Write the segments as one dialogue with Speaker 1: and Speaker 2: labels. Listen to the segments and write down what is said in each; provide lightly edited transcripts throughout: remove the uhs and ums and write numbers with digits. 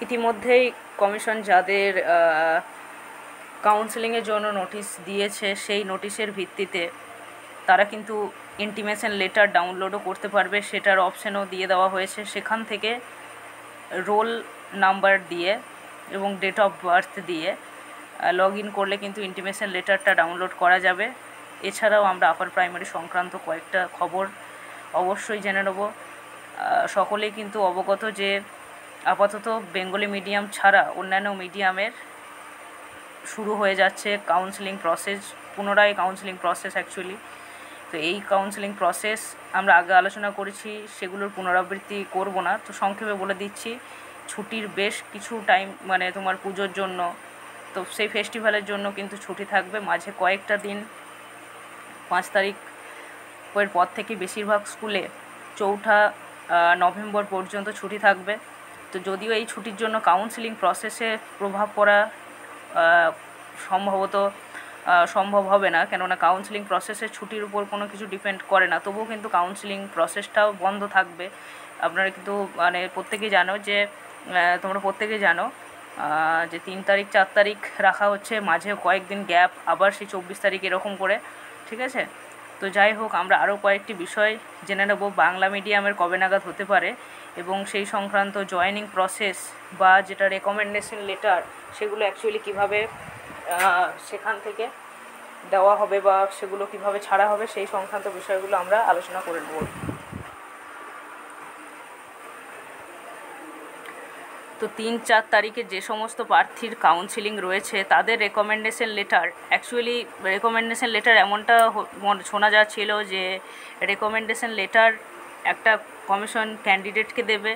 Speaker 1: ইতিমধ্যেই কমিশন যাদের কাউন্সেলিংয়ের জন্য নোটিশ দিয়েছে সেই নোটিশের ভিত্তিতে তারা কিন্তু ইন্টিমেশন লেটার ডাউনলোডও করতে পারবে, সেটার অপশানও দিয়ে দেওয়া হয়েছে। সেখান থেকে রোল নাম্বার দিয়ে এবং ডেট অফ বার্থ দিয়ে লগ ইন করলে কিন্তু ইন্টিমেশন লেটারটা ডাউনলোড করা যাবে। এছাড়াও আমরা আপার প্রাইমারি সংক্রান্ত কয়েকটা খবর অবশ্যই জেনে নেব। সকলেই কিন্তু অবগত যে আপাতত বেঙ্গলি মিডিয়াম ছাড়া অন্যান্য মিডিয়ামের শুরু হয়ে যাচ্ছে কাউন্সেলিং প্রসেস, পুনরায় কাউন্সেলিং প্রসেস অ্যাকচুয়ালি। তো এই কাউন্সেলিং প্রসেস আমরা আগে আলোচনা করেছি, সেগুলোর পুনরাবৃত্তি করব না। তো সংক্ষেপে বলে দিচ্ছি, ছুটির বেশ কিছু টাইম মানে তোমার পুজোর জন্য, তো সেই ফেস্টিভ্যালের জন্য কিন্তু ছুটি থাকবে মাঝে কয়েকটা দিন। 5 তারিখের পর থেকে বেশিরভাগ স্কুলে 4 নভেম্বর পর্যন্ত ছুটি থাকবে। তো যদিও এই ছুটির জন্য কাউন্সেলিং প্রসেসে প্রভাব পড়া সম্ভব হবে না, কেননা কাউন্সেলিং প্রসেসের ছুটির উপর কোনো কিছু ডিপেন্ড করে না, তবুও কিন্তু কাউন্সেলিং প্রসেসটাও বন্ধ থাকবে। আপনারা কিন্তু মানে প্রত্যেকেই জানো যে তোমরা প্রত্যেকেই জানো যে 3 তারিখ 4 তারিখ রাখা হচ্ছে, মাঝে কয়েকদিন গ্যাপ, আবার সেই 24 তারিখ এরকম করে, ঠিক আছে। তো যাই হোক, আমরা আরও কয়েকটি বিষয় জেনে নেব, বাংলা মিডিয়ামের কবে নাগাদ হতে পারে এবং সেই সংক্রান্ত জয়েনিং প্রসেস বা যেটা রেকমেন্ডেশন লেটার সেগুলো অ্যাকচুয়ালি কীভাবে সেখান থেকে দেওয়া হবে বা সেগুলো কিভাবে ছাড়া হবে, সেই সংক্রান্ত বিষয়গুলো আমরা আলোচনা করে নেব। তো 3-4 তারিখে যে সমস্ত প্রার্থীর কাউন্সেলিং রয়েছে তাদের recommendation letter, actually recommendation letter এমনটা শোনা যাচ্ছিল যে রেকমেন্ডেশন লেটার একটা কমিশন ক্যান্ডিডেটকে দেবে।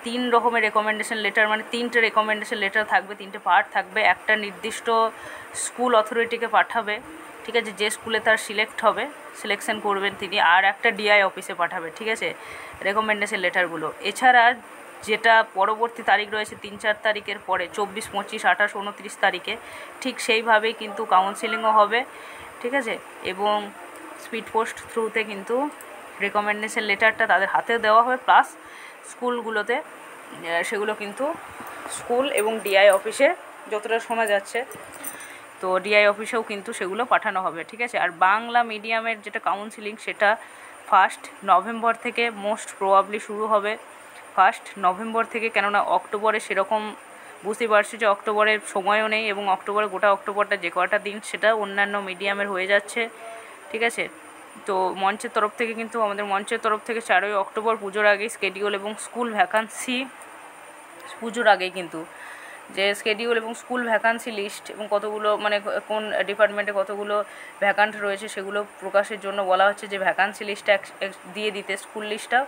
Speaker 1: 3 রকমের রেকমেন্ডেশন লেটার, মানে 3টে রেকমেন্ডেশন লেটার থাকবে, 3টে পার্ট থাকবে। একটা নির্দিষ্ট স্কুল অথরিটিকে পাঠাবে, ঠিক আছে, যে স্কুলে তার সিলেকশন করবেন তিনি, আর একটা ডিআই অফিসে পাঠাবে, ঠিক আছে, রেকমেন্ডেশন লেটারগুলো। এছাড়া যেটা পরবর্তী তারিখ রয়েছে 3-4 তারিখের পরে 24, 25, 28, 29 তারিখে ঠিক সেইভাবেই কিন্তু কাউন্সেলিংও হবে, ঠিক আছে, এবং স্পিড পোস্ট থ্রুতে কিন্তু রেকমেন্ডেশন লেটারটা তাদের হাতে দেওয়া হবে, প্লাস স্কুলগুলোতে সেগুলো কিন্তু স্কুল এবং ডিআই অফিসে যতটা শোনা যাচ্ছে, তো ডিআই অফিসেও কিন্তু সেগুলো পাঠানো হবে, ঠিক আছে। আর বাংলা মিডিয়ামের যেটা কাউন্সেলিং সেটা 1 নভেম্বর থেকে মোস্ট প্রবাবলি শুরু হবে, 1 নভেম্বর থেকে, কেননা অক্টোবরে সেরকম বুঝতেই পারছি যে অক্টোবরের সময়ও নেই এবং অক্টোবরে গোটা অক্টোবরটা যে কটা দিন সেটা অন্যান্য মিডিয়ামের হয়ে যাচ্ছে, ঠিক আছে। তো মঞ্চের তরফ থেকে কিন্তু আমাদের মঞ্চের তরফ থেকে 4ই অক্টোবর পুজোর আগেই স্কেডিউল এবং স্কুল ভ্যাকান্সি, পুজোর আগেই কিন্তু যে স্কেডিউল এবং স্কুল ভ্যাকান্সি লিস্ট এবং কতগুলো মানে কোন ডিপার্টমেন্টে কতগুলো ভ্যাকান্ট রয়েছে সেগুলো প্রকাশের জন্য বলা হচ্ছে, যে ভ্যাকান্সি লিস্টটা দিয়ে দিতে, স্কুল লিস্টটাও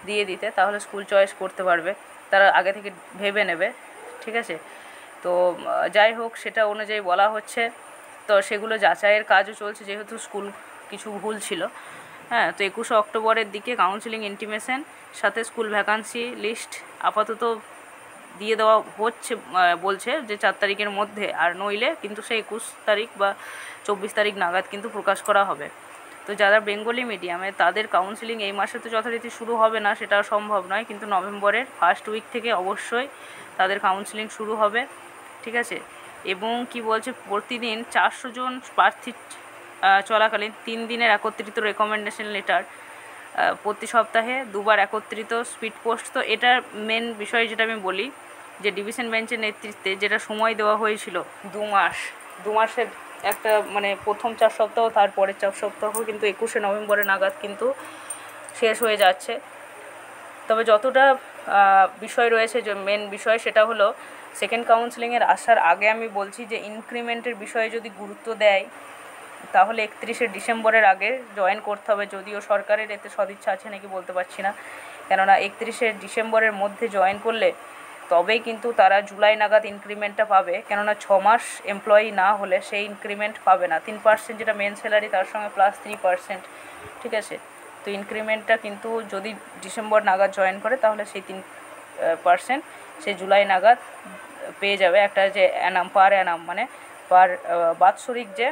Speaker 1: দিয়ে দিতে, তাহলে স্কুল চয়েস করতে পারবে, তারা আগে থেকে ভেবে নেবে, ঠিক আছে। তো যাই হোক, সেটা অনুযায়ী বলা হচ্ছে। তো সেগুলো যাচাইয়ের কাজও চলছে, যেহেতু স্কুল কিছু ভুল ছিল। হ্যাঁ, তো 21 অক্টোবরের দিকে কাউন্সেলিং ইন্টিমেশন সাথে স্কুল ভ্যাকান্সি লিস্ট আপাতত দিয়ে দেওয়া হচ্ছে, বলছে যে 4 তারিখের মধ্যে, আর নইলে কিন্তু সেই 21 তারিখ বা 24 তারিখ নাগাদ কিন্তু প্রকাশ করা হবে। তো যারা বেঙ্গলি মিডিয়ামে তাদের কাউন্সেলিং এই মাসে তো যথারীতি শুরু হবে না, সেটা সম্ভব নয়, কিন্তু নভেম্বরের ফার্স্ট উইক থেকে অবশ্যই তাদের কাউন্সেলিং শুরু হবে, ঠিক আছে। এবং কি বলছে, প্রতিদিন 400 জন প্রার্থী চলাকালীন 3 দিনের একত্রিত রেকমেন্ডেশন লেটার, প্রতি সপ্তাহে 2 বার একত্রিত স্পিড পোস্ট। তো এটার মেন বিষয় যেটা আমি বলি, যে ডিভিশন বেঞ্চের নেতৃত্বে যেটা সময় দেওয়া হয়েছিল 2 মাসের একটা মানে প্রথম 4 সপ্তাহ, তারপরের 4 সপ্তাহ কিন্তু 21শে নভেম্বরের নাগাদ কিন্তু শেষ হয়ে যাচ্ছে। তবে যতটা বিষয় রয়েছে, যে মেন বিষয় সেটা হলো সেকেন্ড কাউন্সেলিংয়ের আসার আগে আমি বলছি যে ইনক্রিমেন্টের বিষয়ে যদি গুরুত্ব দেয় তাহলে 31শে ডিসেম্বরের আগে জয়েন করতে হবে, যদিও সরকারের এতে সদিচ্ছা আছে নাকি বলতে পারছি না, কেননা 31শে ডিসেম্বরের মধ্যে জয়েন করলে তবেই কিন্তু তারা জুলাই নাগাদ ইনক্রিমেন্টটা পাবে, কেননা 6 মাস এমপ্লয়ি না হলে সেই ইনক্রিমেন্ট পাবে না। 3% যেটা মেন স্যালারি তার সঙ্গে প্লাস 3%, ঠিক আছে। তো ইনক্রিমেন্টটা কিন্তু যদি ডিসেম্বর নাগাদ জয়েন করে তাহলে সেই 3% সে জুলাই নাগাদ পেয়ে যাবে, একটা যে পার অ্যানাম মানে পার বাৎসরিক যে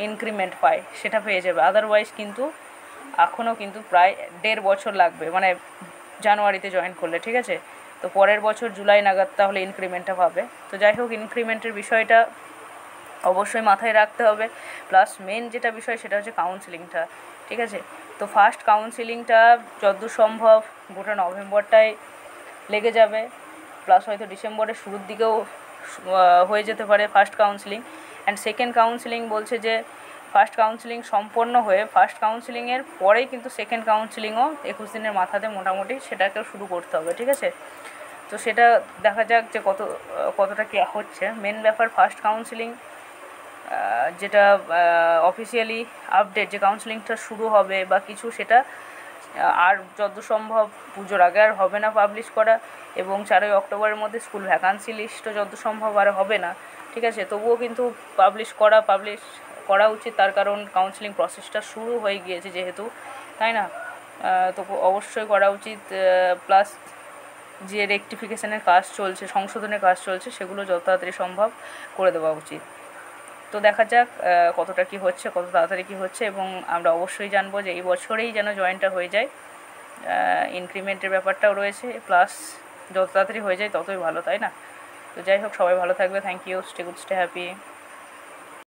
Speaker 1: ইনক্রিমেন্ট পায় সেটা পেয়ে যাবে। আদারওয়াইজ কিন্তু এখনও কিন্তু প্রায় 1.5 বছর লাগবে, মানে জানুয়ারিতে জয়েন করলে, ঠিক আছে। তো পরের বছর জুলাই নাগাদ তাহলে ইনক্রিমেন্টটা পাবে। তো যাই হোক, ইনক্রিমেন্টের বিষয়টা অবশ্যই মাথায় রাখতে হবে। প্লাস মেন যেটা বিষয় সেটা হচ্ছে কাউন্সিলিংটা, ঠিক আছে। তো ফার্স্ট কাউন্সিলিংটা যতদূর সম্ভব গোটা নভেম্বরটায় লেগে যাবে, প্লাস হয়তো ডিসেম্বরের শুরুর দিকেও হয়ে যেতে পারে first counselling. And second counselling বলছে যে ফার্স্ট কাউন্সিলিং সম্পন্ন হয়ে ফার্স্ট কাউন্সিলিংয়ের পরেই কিন্তু সেকেন্ড কাউন্সিলিংও 21 দিনের মাথাতে মোটামুটি সেটাকেও শুরু করতে হবে, ঠিক আছে। তো সেটা দেখা যাক যে কতটা কী হচ্ছে। মেন ব্যাপার ফার্স্ট কাউন্সিলিং যেটা অফিসিয়ালি আপডেট যে কাউন্সিলিংটা শুরু হবে বা কিছু, সেটা আর যত সম্ভব পুজোর আগে আর হবে না পাবলিশ করা, এবং 4ই অক্টোবরের মধ্যে স্কুল ভ্যাকান্সি লিস্টও যত সম্ভব আর হবে না, ঠিক আছে। তবুও কিন্তু পাবলিশ করা উচিত, তার কারণ কাউন্সিলিং প্রসেসটা শুরু হয়ে গিয়েছে যেহেতু, তাই না। তো অবশ্যই করা উচিত। প্লাস যে রেকটিফিকেশনের কাজ চলছে, সংশোধনের কাজ চলছে, সেগুলো যত তাড়াতাড়ি সম্ভব করে দেওয়া উচিত। তো দেখা যাক কতটা কী হচ্ছে, কত তাড়াতাড়ি কী হচ্ছে, এবং আমরা অবশ্যই জানবো যে এই বছরেই যেন জয়েনটা হয়ে যায়। ইনক্রিমেন্টের ব্যাপারটাও রয়েছে, প্লাস যত তাড়াতাড়ি হয়ে যায় ততই ভালো, তাই না। তো যাই হোক, সবাই ভালো থাকবে। Thank you, stay good, stay happy.